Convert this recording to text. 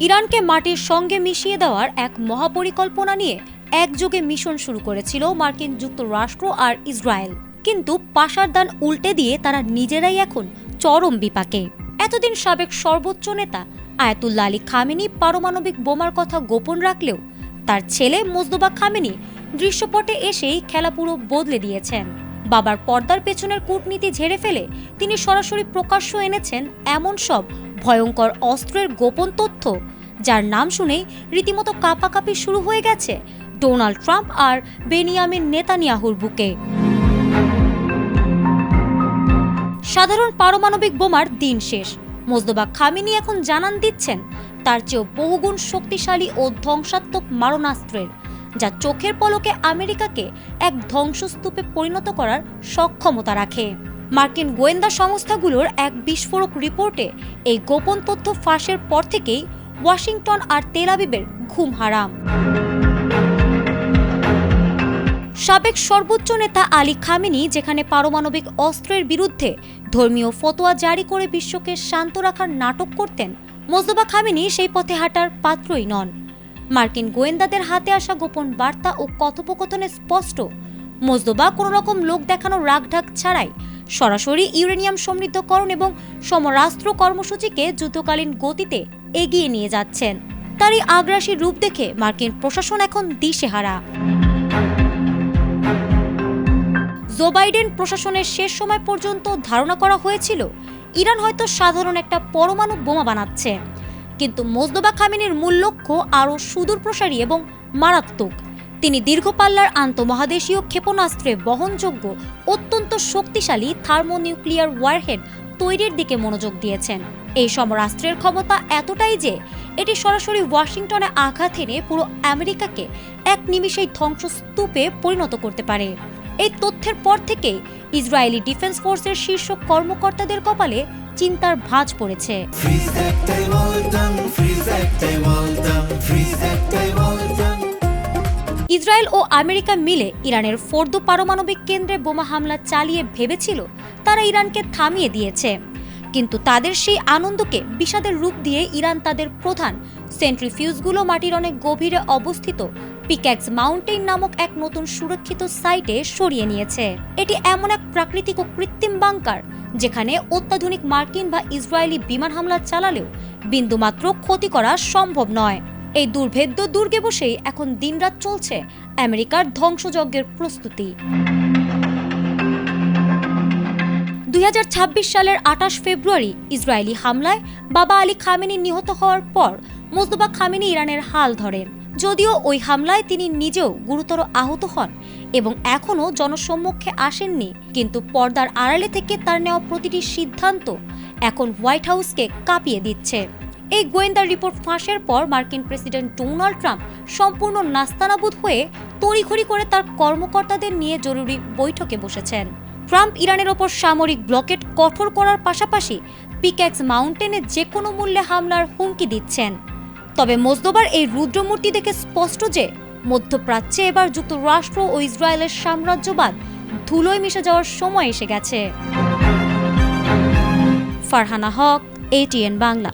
ইরানকে মাটির সঙ্গে মিশিয়ে দেওয়ার এক মহাপরিকল্পনা নিয়ে একযোগে মিশন শুরু করেছিল মার্কিন যুক্তরাষ্ট্র আর ইসরায়েল। কিন্তু পাশার দান উল্টে দিয়ে তারা নিজেরাই এখন চরম বিপাকে। এতদিন সাবেক সর্বোচ্চ নেতা আয়াতুল্লাহ আলী খামেনি পারমাণবিক বোমার কথা গোপন রাখলেও তার ছেলে মোজতবা খামেনি দৃশ্যপটে এসেই খেলা পুরো বদলে দিয়েছেন। বাবার পর্দার পেছনের কূটনীতি ঝেড়ে ফেলে তিনি সরাসরি প্রকাশ্য এনেছেন এমন সব ভয়ঙ্কর অস্ত্রের গোপন তথ্য, যার নাম শুনেই রীতিমতো কাঁপাকাঁপি শুরু হয়ে গেছে ডোনাল্ড ট্রাম্প আর বেনিয়ামিন নেতানিয়াহুর বুকে। সাধারণ পারমাণবিক বোমার দিন শেষ। মোজতবা খামেনি এখন জানান দিচ্ছেন তার চেয়েও বহুগুণ শক্তিশালী ও ধ্বংসাত্মক মারণাস্ত্রের, যা চোখের পলকে আমেরিকাকে এক ধ্বংসস্তূপে পরিণত করার সক্ষমতা রাখে। মার্কিন গোয়েন্দা সংস্থাগুলোর এক বিস্ফোরক রিপোর্টে এই গোপন তথ্য ফাঁসের পর থেকেই ওয়াশিংটন আর তেল আবিবের ঘুম হারাম। সাবেক সর্বোচ্চ নেতা আলী খামেনি যেখানে পারমাণবিক অস্ত্রের বিরুদ্ধে ধর্মীয় ফতোয়া জারি করে বিশ্বকে শান্ত রাখার নাটক করতেন, মোজতবা খামেনি সেই পথে হাঁটার পাত্রই নন। মার্কিন গোয়েন্দাদের হাতে আসা গোপন বার্তা ও কথোপকথনে স্পষ্ট, মোজতবা কোনো রকম লোক দেখানো রাগঢাক ছাড়াই সরাসরি ইউরেনিয়াম সমৃদ্ধকরণ এবং সমরাস্ত্র কর্মসূচিকে যুদ্ধকালীন গতিতে এগিয়ে নিয়ে যাচ্ছেন। তার এই আগ্রাসী রূপ দেখে মার্কিন প্রশাসন এখন দিশেহারা। জো বাইডেন প্রশাসনের শেষ সময় পর্যন্ত ধারণা করা হয়েছিল ইরান হয়তো সাধারণ একটা পরমাণু বোমা বানাচ্ছে, কিন্তু মোজতবা খামেনির মূল লক্ষ্য আরও সুদূরপ্রসারী এবং মারাত্মক। তিনি দীর্ঘপাল্লার আন্তঃমহাদেশীয় ক্ষেপণাস্ত্রে বহনযোগ্য অত্যন্ত শক্তিশালী থার্মোনিউক্লিয়ার ওয়ারহেড তৈরির দিকে মনোযোগ দিয়েছেন। এই সমরাস্ত্রের ক্ষমতা এতটাই যে এটি সরাসরি ওয়াশিংটনে আঘাত এনে পুরো আমেরিকাকে এক নিমিষেই ধ্বংসস্তূপে পরিণত করতে পারে। এই তথ্যের পর থেকে ইসরায়েলি ডিফেন্স ফোর্সের শীর্ষ কর্মকর্তাদের কপালে চিন্তার ভাঁজ পড়েছে। ইসরায়েল ও আমেরিকা মিলে ইরানের ফোর্দো পারমাণবিক কেন্দ্রে বোমা হামলা চালিয়ে ভেবেছিল তারা ইরানকে থামিয়ে দিয়েছে, কিন্তু তাদের সেই আনন্দকে বিষাদের রূপ দিয়ে ইরান তাদের প্রধান সেন্ট্রিফিউজগুলো মাটির অনেক গভীরে অবস্থিত পিক্যাক্স মাউন্টেন নামক এক নতুন সুরক্ষিত সাইটে সরিয়ে নিয়েছে। এটি এমন এক প্রাকৃতিক ও কৃত্রিম বাংকার যেখানে অত্যাধুনিক মার্কিন বা ইসরায়েলি বিমান হামলা চালালেও বিন্দুমাত্র ক্ষতি করা সম্ভব নয়। এই দুর্ভেদ্য দুর্গে বসেই এখন দিনরাত চলছে আমেরিকার ধ্বংসযজ্ঞের প্রস্তুতি। 2026 সালের 28 ফেব্রুয়ারি ইসরায়েলি হামলায় বাবা আলী খামেনি নিহত হওয়ার পর মোজতবা খামেনি ইরানের হাল ধরেন। যদিও ওই হামলায় তিনি নিজেও গুরুতর আহত হন এবং এখনও জনসম্মুখে আসেননি, কিন্তু পর্দার আড়ালে থেকে তার নেওয়া প্রতিটি সিদ্ধান্ত এখন হোয়াইট হাউসকে কাঁপিয়ে দিচ্ছে। এই গোয়েন্দা রিপোর্ট ফাঁসের পর মার্কিন প্রেসিডেন্ট ডোনাল্ড ট্রাম্প সম্পূর্ণ নাস্তানাবুদ হয়ে তড়িঘড়ি করে তার কর্মকর্তাদের নিয়ে জরুরি বৈঠকে বসেছেন। ট্রাম্প ইরানের ওপর সামরিক ব্লকেড কঠোর করার পাশাপাশি পিক্যাক্স মাউন্টেনে যে কোনো মূল্যে হামলার হুমকি দিচ্ছেন। তবে মোজতবার এই রুদ্রমূর্তি দেখে স্পষ্ট যে মধ্যপ্রাচ্যে এবার যুক্তরাষ্ট্র ও ইসরায়েলের সাম্রাজ্যবাদ ধুলোয় মিশে যাওয়ার সময় এসে গেছে। ফারহানা হক, ATN বাংলা।